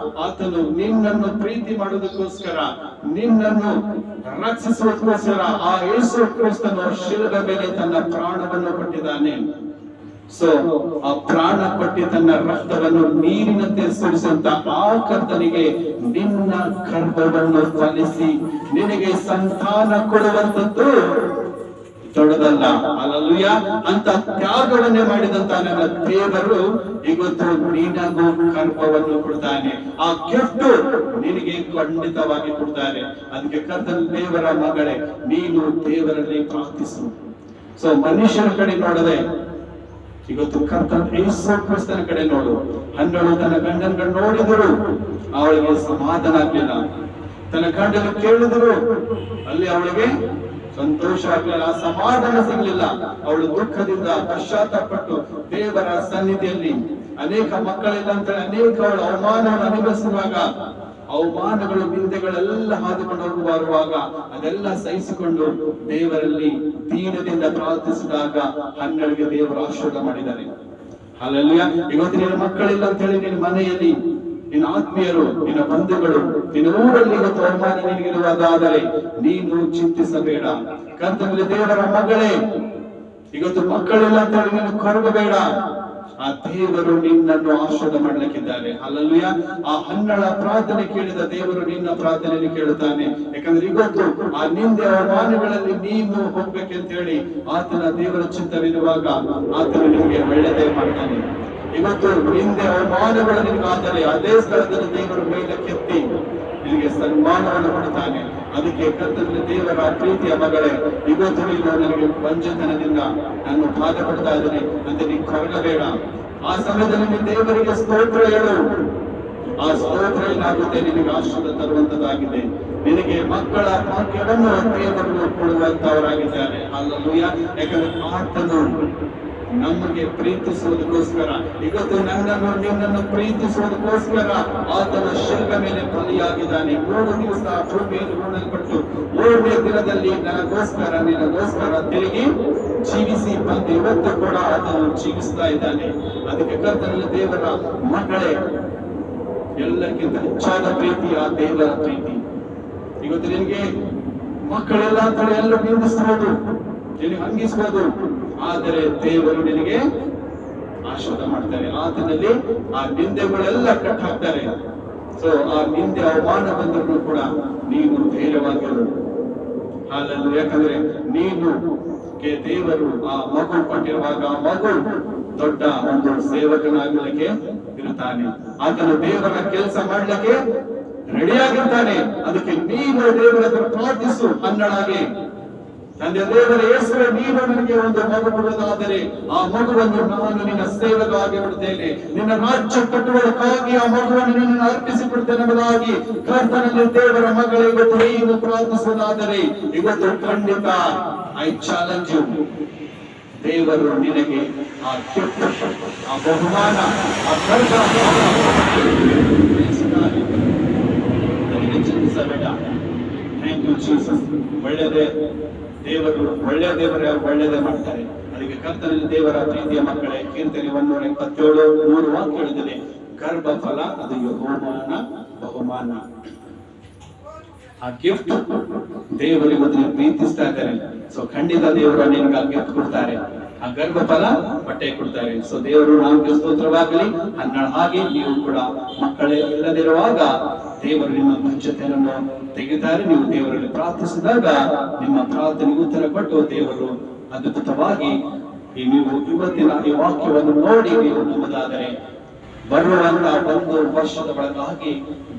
ಆತನು ನಿನ್ನನ್ನು ಪ್ರೀತಿ ಮಾಡೋದಕ್ಕೋಸ್ಕರ, ನಿನ್ನನ್ನು ರಕ್ಷಿಸುವುದಕ್ಕೋಸ್ಕರ ಆ ಯೇಸು ಕ್ರಿಸ್ತನು ಶಿಲುಬೆ ಮೇಲೆ ತನ್ನ ಪ್ರಾಣವನ್ನು ಕೊಟ್ಟಿದ್ದಾನೆ. ಸೊ ಆ ಪ್ರಾಣ ಕೊಟ್ಟಿ ತನ್ನ ರಕ್ತವನ್ನು ನೀರಿನಂತೆ ಸುರಿಸುವಂತ ಆ ಕರ್ತನಿಗೆ ನಿನ್ನ ಗರ್ಭವನ್ನು ಫಲಿಸಿ ನಿನಗೆ ಸಂತಾನ ಕೊಡುವಂತದ್ದು ದೊಡ್ಡದಲ್ಲ. ಹಲ್ಲೆಲೂಯಾ. ಅಂತ ತ್ಯಾಗವನ್ನೇ ಮಾಡಿದಂತ ನನ್ನ ದೇವರು ಇವತ್ತು ನಿನಗೂ ಗರ್ಭವನ್ನು ಕೊಡ್ತಾನೆ. ಆ ಗಿಫ್ಟ್ ನಿನಗೆ ಖಂಡಿತವಾಗಿ ಕೊಡ್ತಾನೆ. ಅದಕ್ಕೆ ಕರ್ತನ ದೇವರ ಮಗಳೇ, ನೀನು ದೇವರಲ್ಲಿ ಪ್ರಾರ್ಥಿಸು. ಸೊ ಮನುಷ್ಯನ ಕಡೆ ನೋಡದೆ ಇವತ್ತು ಕರ್ತನ ಯೇಸು ಕ್ರಿಸ್ತನ ಕಡೆ ನೋಡು. ಹನ್ನಳು ತನ್ನ ಗಂಡನ ಕಡೆ ನೋಡಿದರು, ಅವಳಿಗೆ ಸಮಾಧಾನ ಆಗ್ಲಿಲ್ಲ. ತನ್ನ ಗಂಡನ ಕೇಳಿದರು, ಅಲ್ಲಿ ಅವಳಿಗೆ ಸಂತೋಷ ಆಗ್ಲಿಲ್ಲ, ಸಮಾಧಾನ ಸಿಗ್ಲಿಲ್ಲ. ಅವಳು ದುಃಖದಿಂದ ಪಶ್ಚಾತ್ತಾಪಟ್ಟು ದೇವರ ಸನ್ನಿಧಿಯಲ್ಲಿ ಅನೇಕ ಮಕ್ಕಳಿಲ್ಲ ಅಂತ ಅನೇಕ ಅವಳು ಅವಮಾನವನ್ನು ಅನುಭವಿಸುವಾಗ, ಅವಮಾನಗಳು, ನಿಂದೆಗಳೆಲ್ಲ ಹಾದುಕೊಂಡು ಬರುವಾಗ ಅದೆಲ್ಲ ಸಹಿಸಿಕೊಂಡು ದೇವರಲ್ಲಿ ದೀನದಿಂದ ಪ್ರಾರ್ಥಿಸಿದಾಗ ಹನ್ನಳಿಗೆ ದೇವರು ಆಶೀರ್ವಾದ ಮಾಡಿದ್ದಾರೆ. ಹಲ್ಲೆಲೂಯಾ. ಇವತ್ತು ನಿನ್ನ ಮಕ್ಕಳಿಲ್ಲ ಅಂತ ಹೇಳಿ ನಿನ್ನ ಮನೆಯಲ್ಲಿ, ನಿನ್ನ ಆತ್ಮೀಯರು, ನಿನ್ನ ಬಂಧುಗಳು, ನಿನ್ನ ಊರಲ್ಲಿ ಇವತ್ತು ಅವಮಾನ ನಿನಗಿರುವುದಾದರೆ ನೀನು ಚಿಂತಿಸಬೇಡ. ಕರ್ತನಲ್ಲಿ ದೇವರ ಮಗಳೇ, ಇವತ್ತು ಮಕ್ಕಳಿಲ್ಲ ಅಂತ ಹೇಳಿ ನೀನು ಕೊರಗಬೇಡ. ಆ ದೇವರು ನಿನ್ನನ್ನು ಆಶೀರ್ವಾದ ಮಾಡಲಿಕ್ಕಿದ್ದಾರೆ. ಹಲ್ಲೆಲೂಯಾ. ಆ ಹನ್ನಳ ಪ್ರಾರ್ಥನೆ ಕೇಳಿದ ದೇವರು ನಿನ್ನ ಪ್ರಾರ್ಥನೆಯನ್ನು ಕೇಳುತ್ತಾನೆ. ಯಾಕಂದ್ರೆ ಇವತ್ತು ಆ ನಿಂದೆ ಅವಮಾನಗಳಲ್ಲಿ ನೀನು ಹೋಗ್ಬೇಕಂತ ಹೇಳಿ ಆತನ ದೇವರ ಚಿತ್ತವಿರುವಾಗ ಆತನು ನಿಮಗೆ ಒಳ್ಳೆಯದೇ ಮಾಡ್ತಾನೆ. ಇವತ್ತು ನಿಂದೆ ಅವಮಾನಗಳು ನಿನಗಾದರೆ ಅದೇ ಸ್ಥಳದಲ್ಲಿ ದೇವರು ಮೇಲಕ್ಕೆತ್ತಿ ನಿನಗೆ ಸನ್ಮಾನವನ್ನು ಕೊಡುತ್ತಾನೆ. ಅದಕ್ಕೆ ಕರ್ತನ ದೇವರ ಪ್ರೀತಿಯ ಮಗಳೇ, ಇವತ್ತು ನೀನು ನನಗೆ ಬಂಜತನದಿಂದ ನಾನು ಬಾಧ ಪಡ್ತಾ ಇದ್ದೇನೆ ಅಂತ ನೀನು ಕೊರಗಬೇಡ. ಆ ಸಮಯದಲ್ಲಿ ನೀನು ದೇವರಿಗೆ ಸ್ತೋತ್ರ ಹೇಳು. ಆ ಸ್ತೋತ್ರ ಏನಾಗುತ್ತೆ? ನಿನಗೆ ಆಶೀರ್ವಾದ ತರುವಂತದ್ದಾಗಿದೆ. ನಿನಗೆ ಮಕ್ಕಳ ಭಾಗ್ಯವನ್ನು ದೇವರು ಕೊಡುವಂತವರಾಗಿದ್ದಾರೆ. ಹಲ್ಲೆಲೂಯಾ. ಯಾಕಂದ್ರೆ ಆತನು ನಮಗೆ ಪ್ರೀತಿಸುವುದಕ್ಕೋಸ್ಕರ, ಇವತ್ತು ನನ್ನನ್ನು ನಿನ್ನನ್ನು ಪ್ರೀತಿಸುವುದಕ್ಕೋಸ್ಕರ ಆತನ ಶಿಲ್ಪೆ ಮೇಲೆ ಬಲಿಯಾಗಿದ್ದಾನೆ. 3 ದಿವಸ ಭೂಮಿಯಲ್ಲಿ ಹೂಣಲ್ಪಟ್ಟು 3ನೇ ದಿನದಲ್ಲಿ ನಿನಗೋಸ್ಕರ ತಿರುಗಿ ಜೀವಿಸಿ ಬಂದು ಇವತ್ತು ಕೂಡ ಆತನು ಜೀವಿಸ್ತಾ ಇದ್ದಾನೆ. ಅದಕ್ಕೆ ಕರ್ತನಲ್ಲಿ ದೇವರ ಮಗಳೇ, ಎಲ್ಲಕ್ಕಿಂತ ಹೆಚ್ಚಾದ ಪ್ರೀತಿ ಆ ದೇವರ ಪ್ರೀತಿ. ಇವತ್ತು ನಿನಗೆ ಮಕ್ಕಳೆಲ್ಲ ಅಂತ ಎಲ್ಲ ನಿಂದಿಸಬಹುದು, ನಿನಗೆ ಹಂಗಿಸಬಹುದು, ಆದರೆ ದೇವರು ನಿನಗೆ ಆಶೀರ್ವಾದ ಮಾಡ್ತಾರೆ. ಆತನಲ್ಲಿ ಆ ನಿಂದೆಗಳೆಲ್ಲ ಕಟ್ ಹಾಕ್ತಾರೆ. ಸೊ ಆ ನಿಂದೆ ಅವಮಾನ ಬಂದರೂ ಕೂಡ ನೀನು ಧೈರ್ಯವಾಗಿರು. ಹಾಲಲ್ಲಿ ಯಾಕಂದ್ರೆ ನೀನು ದೇವರು ಆ ಮಗು ಕೊಟ್ಟಿರುವಾಗ ಆ ಮಗು ದೊಡ್ಡ ಒಂದು ಸೇವಕನಾಗಲಿಕ್ಕೆ ಇರುತ್ತಾನೆ. ಆತನು ದೇವರ ಕೆಲಸ ಮಾಡ್ಲಿಕ್ಕೆ ರೆಡಿಯಾಗಿರ್ತಾನೆ. ಅದಕ್ಕೆ ನೀನು ದೇವರ ಹತ್ರ ಪ್ರಾರ್ಥಿಸು ಹನ್ನಳಾಗಿ, ತಂದೆ ದೇವರ ಯೇಸುವೆ, ನೀನು ನನಗೆ ಒಂದು ಮಗು ಕೊಡುವುದಾದರೆ ಆ ಮಗುವನ್ನು ನಾನು ನಿನ್ನ ಸೇವಕವಾಗಿ ಬಿಡುತ್ತೇನೆ, ನಿನ್ನ ರಾಜ್ಯ ಕಟ್ಟುವುದಕ್ಕಾಗಿ ಆ ಮಗುವನ್ನು ನಿನ್ನ ಅರ್ಪಿಸಿಬಿಡುತ್ತೇನೆ ಎಂಬುದಾಗಿ ಕರ್ತನಲ್ಲಿ ದೇವರ ಮಗಳೇ ಇವತ್ತು ನೀನು ಪ್ರಾರ್ಥಿಸುವುದಾದರೆ ಇವತ್ತು ಖಂಡಿತ ಐ ಚಾಲೆಂಜ್ ಯು, ದೇವರು ನಿನಗೆ ಆ ಗಿಫ್ಟ್, ಆ ಬಹುಮಾನ, ಆ ಚಿಂತಿಸಬೇಡ. Thank you Jesus. ಒಳ್ಳೆಯದೇ ದೇವರು, ಒಳ್ಳೆಯ ದೇವರೇ ಒಳ್ಳೆಯದೇ ಮಾಡ್ತಾರೆ. ಅದಕ್ಕೆ ಕರ್ತನಲ್ಲಿ ದೇವರ ಪ್ರೀತಿಯ ಮಕ್ಕಳೇ, ಕೀರ್ತನೆ 127:3 ವಾಕ್ಯ ಹೇಳಿದರೆ, ಗರ್ಭ ಫಲ ಅದು ಯೆಹೋವನ ಬಹುಮಾನ. ಆ ಗಿಫ್ಟ್ ದೇವರು ಇವತ್ತು ಪ್ರೀತಿಸ್ತಾ ಇದ್ದಾರೆ. ಸೊ ಖಂಡಿತ ದೇವರು ನಿನ್ಗೆ ಆ ಗಿಫ್ಟ್ ಕೊಡ್ತಾರೆ, ಆ ಗರ್ಭ ಫಲ ಬಟ್ಟೆ ಕೊಡ್ತಾರೆ. ಸೊ ದೇವರು ನಾಮಕ್ಕೆ ಸ್ತೋತ್ರವಾಗಲಿ. ಹಾಗೆ ನೀವು ಕೂಡ ಮಕ್ಕಳೇ ಇಲ್ಲದಿರುವಾಗ ದೇವರು ನಿಮ್ಮ ಭಂಜತೆಯನ್ನು ತೆಗೆಯುತ್ತಾರೆ. ನೀವು ದೇವರಲ್ಲಿ ಪ್ರಾರ್ಥಿಸಿದಾಗ ನಿಮ್ಮ ಪ್ರಾರ್ಥನೆಗೆ ಉತ್ತರ ಕೊಟ್ಟು ದೇವರು ಅದ್ಭುತವಾಗಿ ನೀವು ಇವತ್ತಿನ ಈ ವಾಕ್ಯವನ್ನು ನೋಡಿ ನೀವು ನಂಬುದಾದರೆ ಬರುವಂತ 1 ವರ್ಷದ ಒಳಗಾಗಿ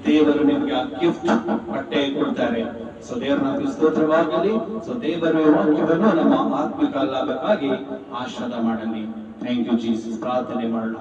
ದೇವರು ನಿಮಗೆ ಆ ಗಿಫ್ಟ್ ಬಟ್ಟೆ ಕೊಡ್ತಾರೆ. ಸೊ ದೇವರ ನಾಮಕ್ಕೆ ಸ್ತೋತ್ರವಾಗಲಿ. ಸೊ ದೇವರ ವಾಕ್ಯವನ್ನು ನಮ್ಮ ಆತ್ಮಿಕ ಲಾಭಕ್ಕಾಗಿ ಆಶೀರ್ವಾದ ಮಾಡಲಿ. Thank you Jesus. ಪ್ರಾರ್ಥನೆ ಮಾಡೋಣ.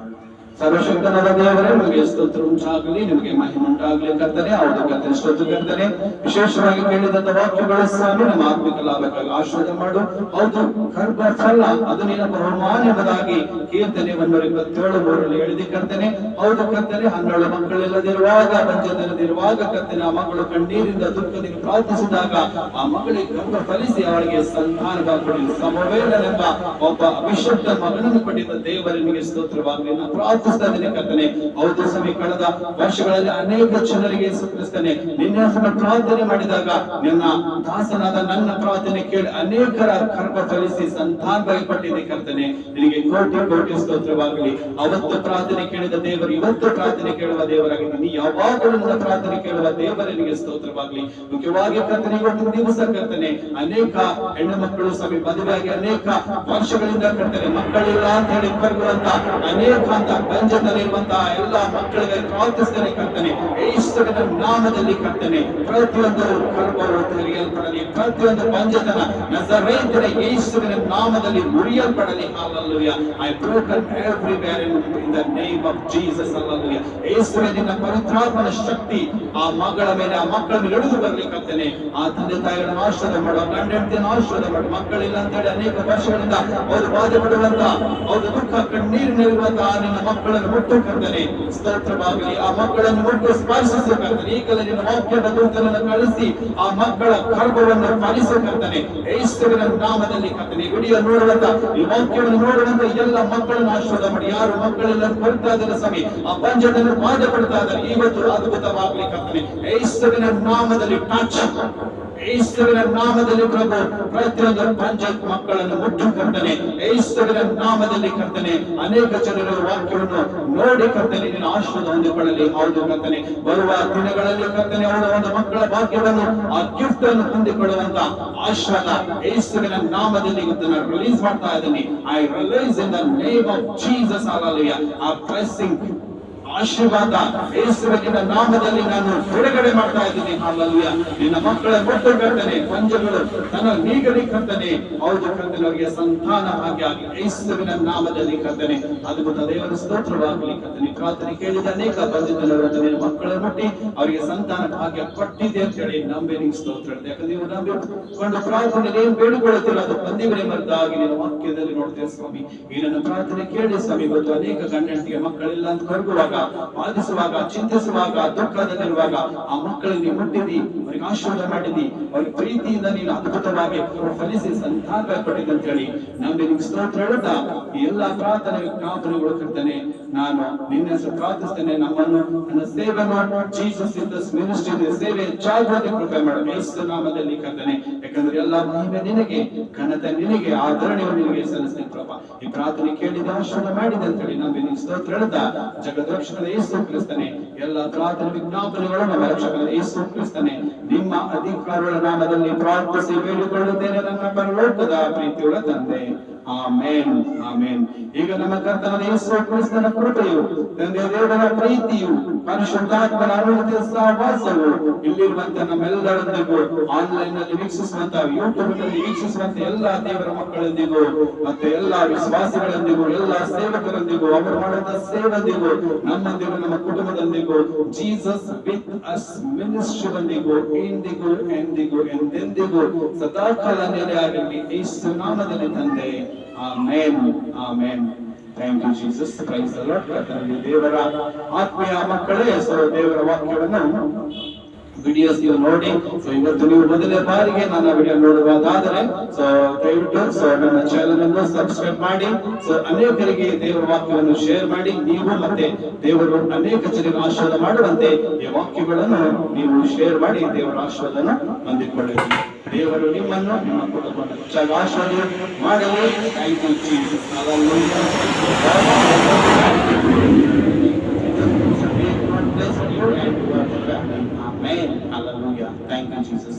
ಸರ್ವಶಕ್ತನಾದ ದೇವರೇ, ನಿಮಗೆ ಸ್ತೋತ್ರ ಉಂಟಾಗಲಿ, ನಿಮಗೆ ಮಹಿಮೆ ಉಂಟಾಗಲಿ ಕರ್ತನೆ. ಹೌದು ಕರ್ತನೆ, ಸ್ತೋತ್ರ ಕರ್ತನೆ. ವಿಶೇಷವಾಗಿ ಕೇಳಿದಂತ ವಾಕ್ಯಗಳು ಸ್ವಾಮಿ ನಮ್ಮ ಆತ್ಮಿಕ ಲಾಭಕ್ಕಾಗಿ ಆಶೀರ್ವಾದ ಮಾಡು. ಹೌದು, ಗರ್ಭ ಫಲ ಅದು ನಿನ್ನ ಬಹುಮಾನ ಎಂಬುದಾಗಿ ಕೀರ್ತನೆ 127:3 ಹೇಳಿದೆ ಕರ್ತನೆ. ಹೌದು ಕರ್ತನೆ, 12 ಮಕ್ಕಳಿಲ್ಲದಿರುವಾಗ, ಪಂಚದಿನದಿರುವಾಗ ಕರ್ತನೆ ಆ ಮಗಳು ಕಣ್ಣೀರಿಂದ ದುಃಖದಿಂದ ಪ್ರಾರ್ಥಿಸಿದಾಗ ಆ ಮಗಳಿಗೆ ಗರ್ಭ ಫಲಿಸಿ ಅವಳಿಗೆ ಸಂತಾನ ಕೊಡಿ. ಸಮವೇಲನೆಂಬ ಒಬ್ಬ ಅಭಿಷಕ್ತ ಮಗನನ್ನು ಕೊಟ್ಟಿದ್ದ ದೇವರಿಗೆ ಸ್ತೋತ್ರವಾಗಲಿ. ನಾನು ಪ್ರಾರ್ಥಿಸ್ತಾ ಇದ್ದೇನೆ ಕರ್ತನೆ. ಹೌದು ಸ್ವಾಮಿ, ಕಳೆದ ವರ್ಷಗಳಲ್ಲಿ ಅನೇಕ ಜನರಿಗೆ ಯೇಸು ಕ್ರಿಸ್ತನೇ ನಿನ್ನ ಹೆಸರನ್ನು ಪ್ರಾರ್ಥನೆ ಮಾಡಿದಾಗ ನಿನ್ನ ದಾಸನಾದ ನನ್ನ ಪ್ರಾರ್ಥನೆ ಕೇಳಿ ಅನೇಕರ ಗರ್ಭ ಫಲಿಸಿ ಸಂತಾನ ಕೊಟ್ಟಿದೆ ಕರ್ತನೆ. ನಿನಗೆ ಕೋಟಿ ಕೋಟಿ ಸ್ತೋತ್ರವಾಗಲಿ. ಅವತ್ತು ಪ್ರಾರ್ಥನೆ ಕೇಳಿದ ದೇವರು ಇವತ್ತು ಪ್ರಾರ್ಥನೆ ಕೇಳುವ ದೇವರಾಗಿದೆ. ನೀ ಯಾವಾಗಲೂ ನನ್ನ ಪ್ರಾರ್ಥನೆ ಕೇಳುವ ದೇವರಿಗೆ ಸ್ತೋತ್ರವಾಗಲಿ. ಮುಖ್ಯವಾಗಿ ಕರ್ತನೆ, ಇವತ್ತು ದಿವಸ ಕರ್ತನೆ ಅನೇಕ ಹೆಣ್ಣು ಮಕ್ಕಳು ಸ್ವಾಮಿ ಮದುವೆಯಾಗಿ ಅನೇಕ ವರ್ಷಗಳಿಂದ ಕರ್ತನೆ ಮಕ್ಕಳಿಲ್ಲ ಅಂತ ಹೇಳಿ ಬರುವಂತ ಅನೇಕ ಅಂತ ಪಂಚದಲ್ಲಿರುವಂತಹ ಎಲ್ಲ ಮಕ್ಕಳಿಗೆ ಪ್ರಾರ್ಥಿಸ್ತೇನೆ ಕರ್ತನೆ. ಯೇಸುವಿನ ನಾಮದಲ್ಲಿ ಕರ್ತನೆ ಪ್ರತಿಯೊಂದು ಗರ್ಭವು ತೆರೆಯಲ್ಪಡಲಿ, ಪ್ರತಿಯೊಂದು ಪಂಚತನ ನಜರೇತಿನ ಯೇಸುವಿನ ನಾಮದಲ್ಲಿ ಮುರಿಯಲ್ಪಡಲಿ. Hallelujah. I broken everywhere in the name of Jesus. Hallelujah. ಯೇಸುವೇ, ನಿನ್ನ ಪವಿತ್ರಾತ್ಮನ ಶಕ್ತಿ ಆ ಮಗಳ ಮೇಲೆ, ಆ ಮಕ್ಕಳ ಮೇಲೆ ಇಳಿದು ಬರಲಿ ಕರ್ತನೆ. ಆ ತಂದೆ ತಾಯಿಗಳನ್ನು ಆಶೀರ್ವಾದ ಮಾಡುವ, ಗಂಡ ಹೆಂಡತಿಯನ್ನು ಆಶೀರ್ವಾದ ಮಾಡು. ಮಕ್ಕಳಿಲ್ಲ ಅಂತ ಹೇಳಿ ಅನೇಕ ವರ್ಷಗಳಿಂದ ಅವರು ಬಾಧೆ ಪಡುವಂತ, ಅವರು ದುಃಖ ಕಣ್ಣೀರಿನಲ್ಲಿರುವಂತಹ ನಿನ್ನ ಮಕ್ಕಳನ್ನು ಮುಟ್ಟು ಕರ್ತನೆ. ಸ್ತೋತ್ರವಾಗಲಿ. ಆ ಮಕ್ಕಳನ್ನು ಮುಟ್ಟು ಸ್ಪರ್ಶಿಸಿ ಕರ್ತನೆ. ಈಗಲೇ ನಿನ್ನ ವಾಕ್ಯದ ದೂತನನ್ನು ಕಳಿಸಿ ಆ ಮಕ್ಕಳ ಗರ್ಭವನ್ನು ಫಲಿಸಿ ಕರ್ತನೆ. ಯೇಸುವಿನ ನಾಮದಲ್ಲಿ ಕರ್ತನೆ ವಿಡಿಯೋ ನೋಡುವಂತ, ಈ ವಾಕ್ಯವನ್ನು ನೋಡುವಂತ ಎಲ್ಲ ಮಕ್ಕಳನ್ನು ಆಶೀರ್ವಾದ ಮಾಡಿ. ಯಾರು ಮಕ್ಕಳೆಲ್ಲ ಕೊಡ್ತಾ ಇದ್ದಾರೆ ಸ್ವಾಮಿ, ಆ ಪಂಚದನ್ನು ಬಾಧೆ ಪಡ್ತಾ ಇದ್ದಾರೆ, ಇವತ್ತು ಅದ್ಭುತವಾಗಲಿ ಕರ್ತನೆ. ಯೇಸುವಿನ ನಾಮದಲ್ಲಿ ಟಚ್, ಯೇಸುವಿನ ನಾಮದಲ್ಲಿ ಪ್ರಭು ಪ್ರತಿಯೊಂದು ಪಂಚಾಯತ್ ಮಕ್ಕಳನ್ನು ಮುಟ್ಟು ಕರ್ತನೆ. ಯೇಸುವಿನ ನಾಮದಲ್ಲಿ ಕರ್ತನೆ ಅನೇಕ ಜನರ ವಾಕ್ಯವನ್ನು ನೋಡಿ ಕರ್ತನೆ ನಿನ್ನ ಆಶೀರ್ವಾದ ಹೊಂದಿಕೊಳ್ಳಲಿ. ಹೌದು ಕರ್ತನೆ, ಬರುವ ದಿನಗಳಲ್ಲಿ ಕರ್ತನೆ ಅವರ ಒಂದು ಮಕ್ಕಳ ಭಾಗ್ಯವನ್ನು, ಆ ಗಿಫ್ಟ್ ಅನ್ನು ಹೊಂದಿಕೊಳ್ಳುವಂತ ಆಶೀರ್ವಾದ ಯೇಸುವಿನ ನಾಮದಲ್ಲಿ ಇವತ್ತು ನಾನು ರಿಲೀಸ್ ಮಾಡ್ತಾ ಇದ್ದೀನಿ. I release in the name of Jesus. Hallelujah. ಆ ಬ್ಲೆಸ್ಸಿಂಗ್ ಆಶೀರ್ವಾದ ಯೇಸುವಿನ ನಾಮದಲ್ಲಿ ನಾನು ಬಿಡುಗಡೆ ಮಾಡ್ತಾ ಇದ್ದೀನಿ. ಹಲ್ಲೆಲೂಯಾ. ನಿನ್ನ ಮಕ್ಕಳ ಮುಟ್ಟು ಕರ್ತನೆ ಪಂಚಗಳು ತನ್ನ ನೀಗಲಿ ಕರ್ತನೆ. ಹೌದು ಕರ್ತನೆ, ಅವರಿಗೆ ಸಂತಾನ ಭಾಗ್ಯ ಯೇಸುವಿನ ನಾಮದಲ್ಲಿ ಕರ್ತನೆ ಅದ್ಭುತ ದೇವರ ಸ್ತೋತ್ರವಾಗಲಿ ಕರ್ತನೆ. ಪ್ರಾರ್ಥನೆ ಕೇಳಿದ ಅನೇಕ ಬಂದಿದ್ದವರನ್ನು ನಿನ್ನ ಮಕ್ಕಳನ್ನು ಮುಟ್ಟಿ ಅವರಿಗೆ ಸಂತಾನ ಭಾಗ್ಯ ಕೊಟ್ಟಿದೆ ಅಂತ ಹೇಳಿ ನಂಬಿ ನಿಂಗೆ ಸ್ತೋತ್ರ. ಯಾಕಂದ್ರೆ ನೀವು ನಂಬಿಕೊಂಡು ಪ್ರಾರ್ಥನೆ ಏನ್ ಬೇಡಿಕೊಳ್ಳುತ್ತೀರ ಅದು ಬಂದಿವರೇ ಮರೆತಾಗಿ ನಿನ್ನ ವಾಕ್ಯದಲ್ಲಿ ನೋಡ್ತೇವೆ ಸ್ವಾಮಿ. ಈ ನನ್ನ ಪ್ರಾರ್ಥನೆ ಕೇಳಿ ಸ್ವಾಮಿ. ಇವತ್ತು ಅನೇಕ ಗಂಡಂತಿಗೆ ಮಕ್ಕಳಿಲ್ಲ ಅಂತ ಕರಗುವಾಗ, ಬಾಧಿಸುವಾಗ, ಚಿಂತಿಸುವಾಗ, ದುಃಖದಲ್ಲಿರುವಾಗ ಆ ಮಕ್ಕಳಿಗೆ ಮುಟ್ಟಿದಿ, ಅವರಿಗೆ ಆಶೀರ್ವಾದ ಮಾಡಿದಿ, ಅವ್ರಿಗೆ ಪ್ರೀತಿಯಿಂದ ನೀನು ಅದ್ಭುತವಾಗಿ ಫಲಿಸಿ ಸಂತಾನ ಕೊಟ್ಟಿದ್ದ ಅಂತ ಹೇಳಿ ನಂಬಿ ನಿಮ್ಗೆ ಸ್ತೋತ್ರ ಹೇಳುತ್ತಾ ಈ ಎಲ್ಲಾ ಪ್ರಾರ್ಥನೆ ಕಾಪುರಿಗಳು ಕರ್ತನೆ ನಾನು ನಿನ್ನ ಹೆಸರು ಪ್ರಾರ್ಥಿಸ್ತೇನೆ. ನಮ್ಮನ್ನು ನನ್ನ ಸೇವೆಯನ್ನು ಜೀಸಸ್ ಇನ್ ದಿಸ್ ಮಿನಿಸ್ಟ್ರಿ ಸೇವೆ ಜಾಗೃತಿ ಕೃಪೆ ಮಾಡು ಯೇಸು ನಾಮದಲ್ಲಿ ಕರ್ತನೆ. ಯಾಕಂದ್ರೆ ಎಲ್ಲ ಮಹಿಮೆ ನಿನಗೆ, ಘನತೆ ನಿನಗೆ, ಆದರಣೆಯು ನಿನಗೆ ಸಲ್ಲಿಸ್ತೇನೆ ಪ್ರಭಾ. ಈ ಪ್ರಾರ್ಥನೆ ಕೇಳಿದ ಆಶೀರ್ವಾದ ಮಾಡಿದೆ ಅಂತ ಹೇಳಿ ನಂಬಿ ನಿಮ್ಗೆ ಸ್ತೋತ್ರ ಹೇಳುತ್ತಾ ಜಗದಕ್ಷ ಯೇಸು ಕ್ರಿಸ್ತನೇ ಎಲ್ಲ ಪ್ರಾರ್ಥನೆ ವಿಜ್ಞಾಪನೆಗಳು ನಮ್ಮ ರಕ್ಷಕನ ಯೇಸು ಕ್ರಿಸ್ತನೇ ನಿಮ್ಮ ಅಧಿಕಾರಗಳ ನಾಮದಲ್ಲಿ ಪ್ರಾರ್ಥಿಸಿ ಬೇಡಿಕೊಳ್ಳುತ್ತೇನೆ ನನ್ನ ಪರಲೋಕದ ಪ್ರೀತಿಯುಳ್ಳ ತಂದೆ. ಆಮೇನ್ ಆಮೇನ್. ಈಗ ನಮ್ಮ ಕರ್ತನಾದ ಯೇಸು ಕ್ರಿಸ್ತನ ಕೃಪೆಯು, ತಂದೆ ದೇವರ ಪ್ರೀತಿಯು, ಪರಿಶುದ್ಧಾತ್ಮನ ಅನುಮತಿಯ ಸಹವಾಸವು ಇಲ್ಲಿರುವಂತ ನಮ್ಮೆಲ್ಲರೊಂದಿಗೂ, ಆನ್ಲೈನ್ ನಲ್ಲಿ ವೀಕ್ಷಿಸುವಂತ, ಯೂಟ್ಯೂಬ್ ನಲ್ಲಿ ವೀಕ್ಷಿಸುವಂತ ಎಲ್ಲಾ ದೇವರ ಮಕ್ಕಳೊಂದಿಗೂ, ಮತ್ತೆ ಎಲ್ಲಾ ವಿಶ್ವಾಸಿಗಳೊಂದಿಗೂ, ಎಲ್ಲಾ ಸೇವಕರೊಂದಿಗೂ, ಅವರು ಮಾಡುವಂತ ಸೇವೆಯೊಂದಿಗೂ, ನಮ್ಮೊಂದಿಗೂ, ನಮ್ಮ ಕುಟುಂಬದೊಂದಿಗೂ, ಜೀಸಸ್ ವಿತ್ ಅಸ್ ಮಿನಿಸ್ಟ್ರಿಯೊಂದಿಗೂ ಇಂದಿಗೂ ಎಂದಿಗೂ ಎಂದೆಂದಿಗೂ ಸದಾಕಾಲ ನೆಲೆಯಾಗಲಿ ಯೇಸು ನಾಮದಲ್ಲಿ ತಂದೆ. Amen amen. Thank you Jesus. Praise the Lord. ಕರ್ತನಲ್ಲಿ ದೇವರ ಆತ್ಮೀಯ ಮಕ್ಕಳೇ, ಸೊ ದೇವರ ವಾಕ್ಯವನ್ನು ವಿಡಿಯೋಸ್ ನೀವು ನೋಡಿ. ಸೊ ಇವತ್ತು ನೀವು ಮೊದಲನೇ ಬಾರಿಗೆ ನನ್ನ ವಿಡಿಯೋ ನೋಡುವುದಾದರೆ ಸೊ ದಯವಿಟ್ಟು ನನ್ನ ಚಾನೆಲ್ ಅನ್ನು ಸಬ್ಸ್ಕ್ರೈಬ್ ಮಾಡಿ. ಸೊ ಅನೇಕರಿಗೆ ದೇವರ ವಾಕ್ಯವನ್ನು ಶೇರ್ ಮಾಡಿ. ನೀವು ಮತ್ತೆ ದೇವರು ಅನೇಕ ಜನರಿಗೆ ಆಶೀರ್ವಾದ ಮಾಡುವಂತೆ ಈ ವಾಕ್ಯಗಳನ್ನು ನೀವು ಶೇರ್ ಮಾಡಿ ದೇವರ ಆಶೀರ್ವಾದವನ್ನು ಹೊಂದಿಕೊಳ್ಳಿ. ದೇವರು ನಿಮ್ಮನ್ನು, ನಿಮ್ಮ ಕುಟುಂಬವನ್ನು ಹೆಚ್ಚಾಗಿ ಆಶೀರ್ವಾದ ಮಾಡಲಿ. Thank you Jesus. Bless you and your family. Amen. Hallelujah. Thank you, Jesus.